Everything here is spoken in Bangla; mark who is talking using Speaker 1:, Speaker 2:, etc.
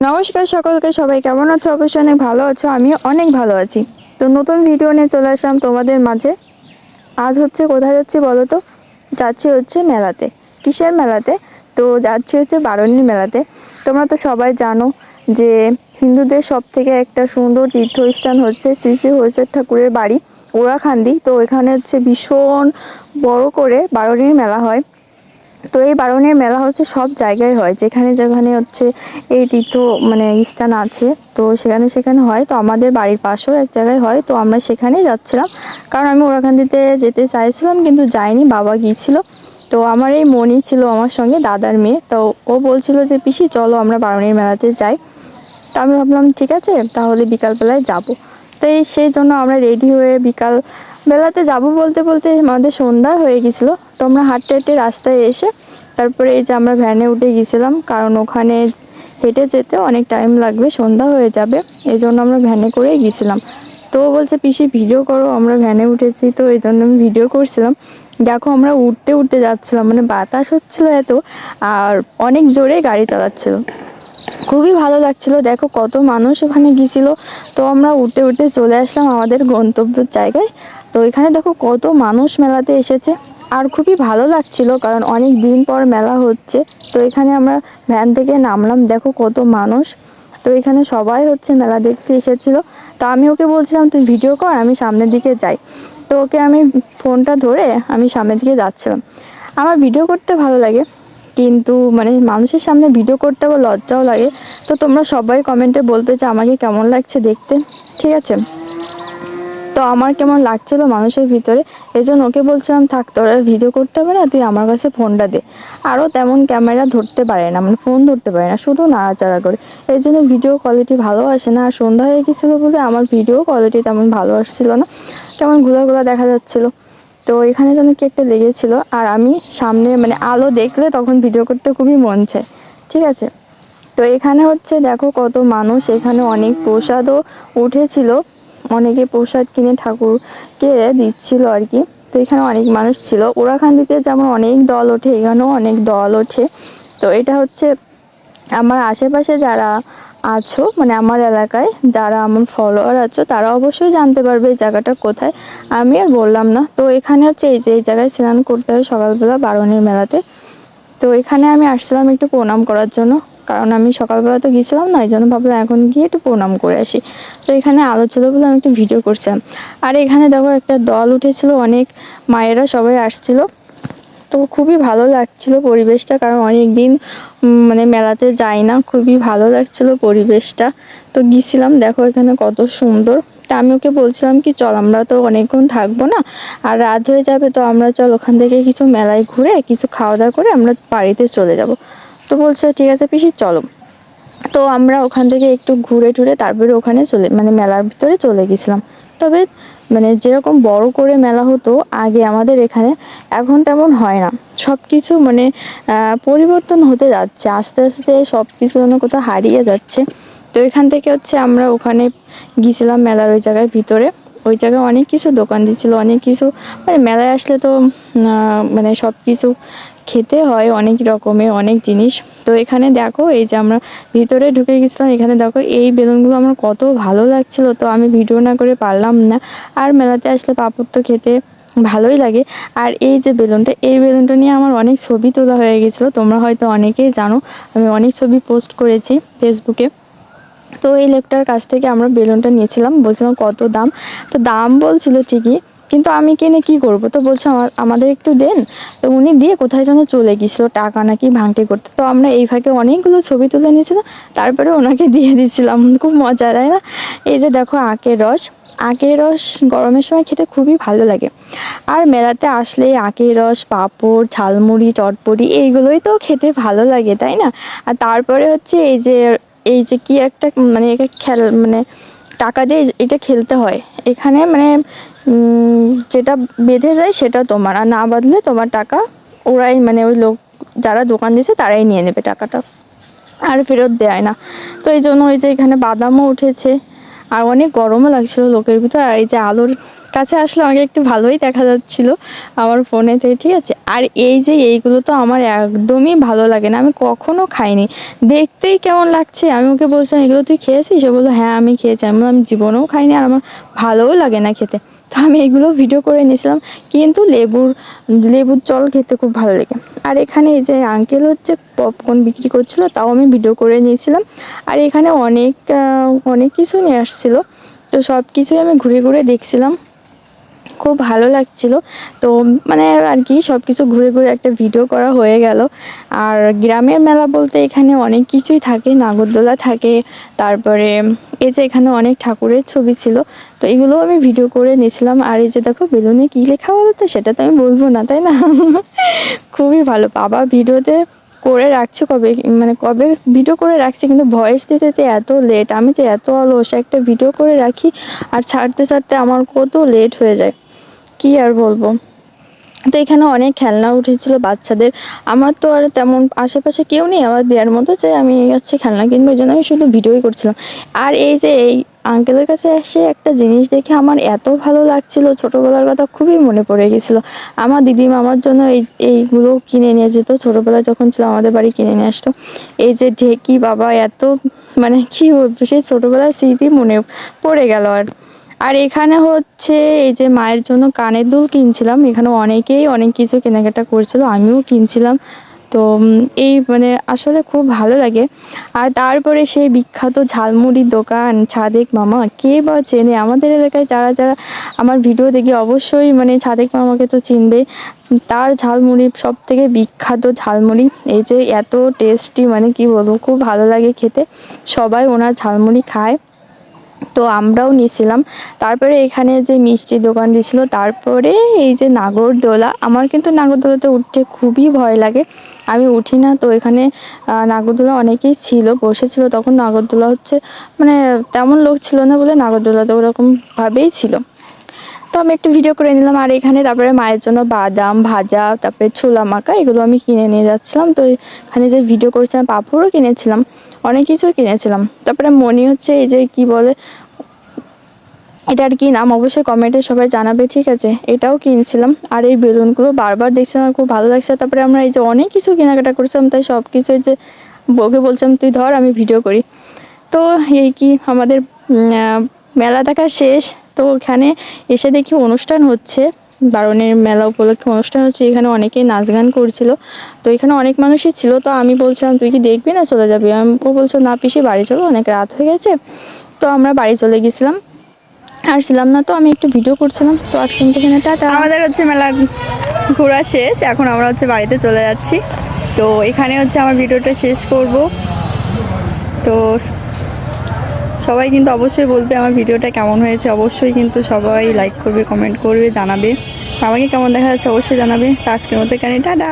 Speaker 1: নমস্কার সকলকে, সবাই কেমন আছো? অবশ্যই অনেক ভালো আছো, আমিও অনেক ভালো আছি। তো নতুন ভিডিও নিয়ে চলে আসলাম তোমাদের মাঝে। আজ হচ্ছে কোথায় যাচ্ছি বলো তো? যাচ্ছি হচ্ছে মেলাতে। কিসের মেলাতে? তো যাচ্ছি হচ্ছে বারুণীর মেলাতে। তোমরা তো সবাই জানো যে হিন্দুদের সব থেকে একটা সুন্দর তীর্থস্থান হচ্ছে শ্রী শ্রী হরিচাঁদ ঠাকুরের বাড়ি ওরাখান্দি। তো এখানে হচ্ছে ভীষণ বড় করে বারুণীর মেলা হয়। তো এই বারুণের মেলা হচ্ছে সব জায়গায় হয়, যেখানে যেখানে হচ্ছে এই তীর্থ স্থান আছে, তো সেখানে সেখানে হয়। তো আমাদের বাড়ির পাশেও এক জায়গায় হয়, তো আমরা সেখানেই যাচ্ছিলাম। কারণ আমি ওরাখান্দিতে যেতে চাইছিলাম কিন্তু যাইনি, বাবা গিয়েছিল। তো আমার এই মনি ছিল আমার সঙ্গে, দাদার মেয়ে। তো ও বলছিল যে পিসি চলো আমরা বারুণের মেলাতে যাই। তো আমি ভাবলাম ঠিক আছে, তাহলে বিকালবেলায় যাব। তো সেই জন্য আমরা রেডি হয়ে বিকাল বেলাতে যাব বলতে বলতে আমাদের সন্ধ্যা হয়ে গেছিলো। তো আমরা হাঁটতে হাঁটতে রাস্তায় এসে তারপরে এই যে আমরা ভ্যানে উঠে গেছিলাম, কারণ ওখানে হেঁটে যেতে অনেক টাইম লাগবে, সন্ধ্যা হয়ে যাবে, এই জন্য আমরা ভ্যানে করেই গেছিলাম। তো বলছে পিসি ভিডিও করো, আমরা ভ্যানে উঠেছি, তো এই জন্য আমি ভিডিও করছিলাম। দেখো আমরা উঠতে উঠতে যাচ্ছিলাম, বাতাস হচ্ছিল এত, আর অনেক জোরে গাড়ি চালাচ্ছিল, খুবই ভালো লাগছিল। দেখো কত মানুষ ওখানে গিয়েছিল। তো আমরা উঠতে উঠতে চলে আসলাম আমাদের গন্তব্যের জায়গায়। তো এখানে দেখো কত মানুষ মেলাতে এসেছে, আর খুবই ভালো লাগছিল কারণ অনেক দিন পর মেলা হচ্ছে। তো এখানে আমরা ভ্যান থেকে নামলাম, দেখো কত মানুষ। তো এখানে সবাই হচ্ছে মেলা দেখতে এসেছিল। তো আমি ওকে বলছিলাম তুই ভিডিও কর, আমি সামনের দিকে যাই। তো ওকে আমি ফোনটা ধরে আমি সামনের দিকে যাচ্ছিলাম। আমার ভিডিও করতে ভালো লাগে, কিন্তু মানুষের সামনে ভিডিও করতে আবার লজ্জাও লাগে। তো তোমরা সবাই কমেন্টে বলবে যে আমাকে কেমন লাগছে দেখতে, ঠিক আছে? তো আমার কেমন লাগছিল মানুষের ভিতরে, এই জন্য ওকে বলছিলাম থাক তোরা ভিডিও করতে হবে না, তুই আমার কাছে ফোনটা দে। আরও তেমন ক্যামেরা ধরতে পারে না, ফোন ধরতে পারে না, শুধু নাড়াচাড়া করে, এই জন্য ভিডিও কোয়ালিটি ভালো আসে না। আর সন্ধ্যা হয়ে গেছিলো বলে আমার ভিডিও কোয়ালিটি তেমন ভালো আসছিল না, কেমন ঘোলা ঘোলা দেখা যাচ্ছিলো। তো এখানে যেন কি একটা লেগেছিল, আর আমি সামনে আলো দেখলে তখন ভিডিও করতে খুবই মন চায়, ঠিক আছে? তো এখানে হচ্ছে দেখো কত মানুষ, এখানে অনেক প্রসাদও উঠেছিল, অনেকে প্রসাদ কিনে ঠাকুরকে দিচ্ছিল আর কি। তো এখানে অনেক মানুষ ছিল। ওরাখান্দিতে যেমন অনেক দল ওঠে, এখানেও অনেক দল ওঠে। তো এটা হচ্ছে আমার আশেপাশে যারা আছো, আমার এলাকায় যারা আমার ফলোয়ার আছো, তারা অবশ্যই জানতে পারবে এই জায়গাটা কোথায়, আমি আর বললাম না। তো এখানে হচ্ছে এই জায়গায় স্নান করতে হয় সকালবেলা বারুণের মেলাতে। তো এখানে আমি আসছিলাম একটু প্রণাম করার জন্য, কারণ আমি সকালবেলা তো গিয়েছিলাম না, এই জন্য ভাবলাম এখন গিয়ে একটু প্রণাম করে আসি। তো এখানে আলো ছিল বলে আমি একটু ভিডিও করছিলাম। আর এখানে দেখো একটা দল উঠেছিল, অনেক মায়েরা সবাই আসছিল। তো খুবই ভালো লাগছিল পরিবেশটা, কারণ অনেক দিন মেলাতে যাই না, খুবই ভালো লাগছিল পরিবেশটা। তো গিয়েছিলাম, দেখো এখানে কত সুন্দর। তা আমি ওকে বলছিলাম কি চল, আমরা তো অনেকক্ষণ থাকবো না, আর রাত হয়ে যাবে, তো আমরা চল ওখান থেকে কিছু মেলায় ঘুরে কিছু খাওয়া দাওয়া করে আমরা বাড়িতে চলে যাব। তো বলছে ঠিক আছে পিসি চলো। তো আমরা ওখান থেকে একটু ঘুরে টুরে তারপরে ওখানে মেলার ভিতরে চলে গেছিলাম। তবে যেরকম বড় করে মেলা হতো আগে আমাদের এখানে, এখন তেমন হয় না। সব কিছু পরিবর্তন হতে যাচ্ছে, আস্তে আস্তে সব কিছু যেন কোথাও হারিয়ে যাচ্ছে। তো এখান থেকে হচ্ছে আমরা ওখানে গিয়েছিলাম মেলার ওই জায়গায় ভিতরে। ওই জায়গায় অনেক কিছু দোকান দিচ্ছিল, অনেক কিছু মেলায় আসলে তো সব কিছু খেতে হয়, অনেক রকমের অনেক জিনিস। তো এখানে দেখো এই যে আমরা ভিতরে ঢুকে গেছিলাম, এখানে দেখো এই বেলুনগুলো আমার কত ভালো লাগছিল, তো আমি ভিডিও না করে পারলাম না। আর মেলাতে আসলে পাঁপড় তো খেতে ভালোই লাগে। আর এই যে বেলুনটা, এই বেলুনটা নিয়ে আমার অনেক ছবি তোলা হয়ে গেছিলো, তোমরা হয়তো অনেকেই জানো, আমি অনেক ছবি পোস্ট করেছি ফেসবুকে। তো এই লোকটার কাছ থেকে আমরা বেলুনটা নিয়েছিলাম, বলছিলাম কত দাম। তো দাম বলছিল ঠিকই, কিন্তু আমি কিনে কি করব, তো বলছে আমাদের একটু দেন। তো উনি দিয়ে কোথায় যেন চলে গেছিলো, টাকা নাকি ভাঙটি করতে। তো আমরা এই ফাঁকে অনেকগুলো ছবি তুলে নিয়েছিলাম, তারপরে ওনাকে দিয়ে দিচ্ছিলাম, খুব মজা তাই না? এই যে দেখো আখের রস, আখের রস গরমের সময় খেতে খুবই ভালো লাগে। আর মেলাতে আসলে আখের রস, পাঁপড়, ঝালমুড়ি, চটপটি এইগুলোই তো খেতে ভালো লাগে তাই না? আর তারপরে হচ্ছে এই যে কি একটা এটা টাকা দিয়ে এটা খেলতে হয় এখানে, যেটা বেঁধে যায় সেটা তোমার, আর না বাঁধলে তোমার টাকা ওরাই ওই লোক যারা দোকান দিয়েছে তারাই নিয়ে নেবে টাকাটা, আর ফেরত দেয় না। তো এই জন্য ওই যে এখানে বাদামও উঠেছে, আর অনেক গরমও লাগছিল লোকের ভিতর। আর এই যে আলোর কাছে আসলে আমাকে একটু ভালোই দেখা যাচ্ছিল আমার ফোনেতে, ঠিক আছে। আর এই যে এইগুলো তো আমার একদমই ভালো লাগে না, আমি কখনো খাইনি, দেখতেই কেমন লাগছে। আমি ওকে বলছিলাম এগুলো তুই খেয়েছিস? সে বললো হ্যাঁ আমি খেয়েছি। আমি জীবনেও খাইনি আর আমার ভালোও লাগে না খেতে। তো আমি এগুলো ভিডিও করে নিয়েছিলাম, কিন্তু লেবুর জল খেতে খুব ভালো লাগে। আর এখানে এই যে আঙ্কেল হচ্ছে পপকর্ন বিক্রি করছিল, তাও আমি ভিডিও করে নিয়েছিলাম। আর এখানে অনেক কিছু নিয়ে আসছিলো, তো সব কিছুই আমি ঘুরে ঘুরে দেখছিলাম, খুব ভালো লাগছিল। তো মানে আর কি সব কিছু ঘুরে ঘুরে একটা ভিডিও করা হয়ে গেল। আর গ্রামের মেলা বলতে এখানে অনেক কিছুই থাকে, নাগরদোলা থাকে, তারপরে এই যে এখানে অনেক ঠাকুরের ছবি ছিল, তো এগুলো আমি ভিডিও করে নিয়েছিলাম। আর এই যে দেখো বেলুনে কী লেখা বলো তো, সেটা তো আমি বলবো না, তাই না? খুবই ভালো। বাবা ভিডিওতে করে রাখছে কবে ভিডিও করে রাখছি, কিন্তু ভয়েস দিতে এত লেট। আমি তো এত অলস, একটা ভিডিও করে রাখি আর ছাড়তে ছাড়তে আমার কত লেট হয়ে যায়, কি আর বলবো। তো এখানে অনেক খেলনা উঠেছিল বাচ্চাদের। আমার তো আর তেমন আশেপাশে কেউ নেই আমার দেওয়ার মতো যে আমি হচ্ছে খেলনা কিনবো, এই জন্য আমি শুধু ভিডিওই করছিলাম। আর এই যে এই আঙ্কেলের কাছে এসে একটা জিনিস দেখে আমার এত ভালো লাগছিল, ছোটোবেলার কথা খুবই মনে পড়ে গেছিলো। আমার দিদিমা আমার জন্য এইগুলো কিনে নিয়ে যেত, ছোটোবেলায় যখন ছিল আমাদের বাড়ি কিনে নিয়ে আসতো। এই যে ঢেকি, বাবা এত মানে কি বলবো, সেই ছোটোবেলার স্মৃতি মনে পড়ে গেল। আর এখানে হচ্ছে এই যে মায়ের জন্য কানের দুল কিনছিলাম, এখানে অনেকেই অনেক কিছু কেনাকাটা করছিল, আমিও কিনছিলাম। তো এই মানে আসলে খুব ভালো লাগে। আর তারপরে সেই বিখ্যাত ঝালমুড়ির দোকান ছাদেক মামা, কে বা চেনে আমাদের এলাকায় যারা যারা আমার ভিডিও দেখি অবশ্যই মানে ছাদেক মামাকে তো চিনবে। তার ঝালমুড়ি সব থেকে বিখ্যাত ঝালমুড়ি, এই যে এত টেস্টি, মানে কি বলবো, খুব ভালো লাগে খেতে। সবাই ওনার ঝালমুড়ি খায়, তো আমরাও নিয়েছিলাম। তারপরে এখানে যে মিষ্টি দোকান দিয়েছিল, তারপরে এই যে নাগরদোলা, আমার কিন্তু নাগরদোলাতে উঠতে খুবই ভয় লাগে, আমি উঠি না। তো এখানে নাগরদোলা অনেকেই ছিল, বসেছিল, তখন নাগরদোলা হচ্ছে মানে তেমন লোক ছিল না বলে নাগরদোলাতে ওরকমভাবেই ছিল। তো আমি একটু ভিডিও করে নিলাম। আর এখানে তারপরে মায়ের জন্য বাদাম ভাজা, তারপরে ছোলা মাখা, এগুলো আমি কিনে নিয়ে যাচ্ছিলাম। তো এখানে যে ভিডিও করেছিলাম, পাঁপড়ও কিনেছিলাম, অনেক কিছুই কিনেছিলাম। তারপরে মনে হচ্ছে এই যে কি বলে, এটার কি নাম অবশ্যই কমেন্টে সবাই জানাবে, ঠিক আছে। এটাও কিনছিলাম। আর এই বেলুনগুলো বারবার দেখছিলাম, আমার খুব ভালো লাগছে। তারপরে আমরা এই যে অনেক কিছু কেনাকাটা করেছিলাম, তাই সব কিছু যে বউকে বলছিলাম তুই ধর আমি ভিডিও করি। তো এই কি আমাদের মেলা দেখা শেষ। তো ওখানে এসে দেখি অনুষ্ঠান হচ্ছে, বারণের মেলা উপলক্ষে অনুষ্ঠান হচ্ছে, এখানে অনেকেই নাচ গান করছিল। তো এখানে অনেক মানুষই ছিল, তো আমি বলছিলাম তুই কি দেখবি না চলে যাবি? ও বলছো না পিসি বাড়ি চলো, অনেক রাত হয়ে গেছে। তো আমরা বাড়ি চলে গেছিলাম, আর ছিলাম না। তো আমি একটু ভিডিও করছিলাম। তো আজকে এখানে টাটা। আমাদের হচ্ছে মেলা ঘোরা শেষ, এখন আমরা হচ্ছে বাড়িতে চলে যাচ্ছি। তো এখানে হচ্ছে আমার ভিডিওটা শেষ করব। তো সবাই কিন্তু অবশ্যই বলবে আমার ভিডিওটা কেমন হয়েছে, অবশ্যই কিন্তু সবাই লাইক করবে, কমেন্ট করবে, জানাবে আমাকে কেমন দেখা যাচ্ছে, অবশ্যই জানাবে। তো আজকের মতো এখানে টাটা।